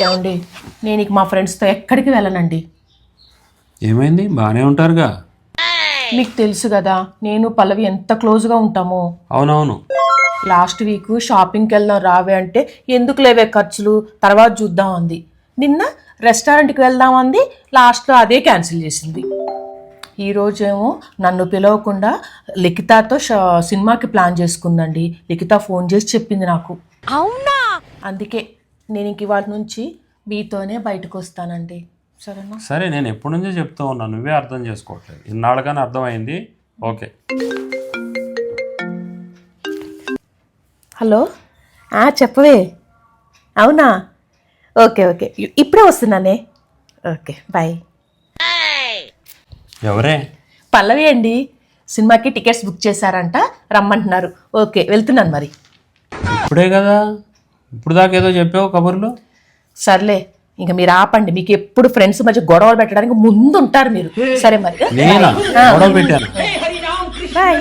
ఏమండి, నేను ఇక మా ఫ్రెండ్స్తో ఎక్కడికి వెళ్ళనండి. ఏమైంది? బాగానే ఉంటారుగా. మీకు తెలుసు కదా, నేను పల్లవి ఎంత క్లోజ్గా ఉంటామో. అవునవును. లాస్ట్ వీక్ షాపింగ్కి వెళ్దాం రావే అంటే ఎందుకు లేవే ఖర్చులు, తర్వాత చూద్దాం అంది. నిన్న రెస్టారెంట్కి వెళ్దాం అంది, లాస్ట్లో అదే క్యాన్సిల్ చేసింది. ఈరోజేమో నన్ను పిలవకుండా లిఖితాతో సినిమాకి ప్లాన్ చేసుకుందండి. లిఖిత ఫోన్ చేసి చెప్పింది నాకు. అవునా? అందుకే నేను ఇంక ఇవాళ నుంచి మీతోనే బయటకు వస్తానండి. సరేనా? సరే, నేను ఎప్పటి నుంచో చెప్తూ ఉన్నాను, నువ్వే అర్థం చేసుకోవట్లేదు. ఇన్నాళ్ళుగానే అర్థమైంది. ఓకే. హలో, చెప్పవే. అవునా? ఓకే ఓకే, ఇప్పుడే వస్తున్నానే. Okay, bye. ఎవరే? పల్లవి అండి. సినిమాకి టికెట్స్ బుక్ చేశారంట, రమ్మంటున్నారు. ఓకే, వెళ్తున్నాను మరి. ఇప్పుడే కదా, ఇప్పుడు దాకా ఏదో చెప్పావు కబుర్లు. సర్లే, ఇంకా మీరు ఆపండి. మీకు ఎప్పుడు ఫ్రెండ్స్ మధ్య గొడవలు పెట్టడానికి ముందు ఉంటారు మీరు. సరే మరి, నేనా గొడవ పెట్టాను? బాయ్.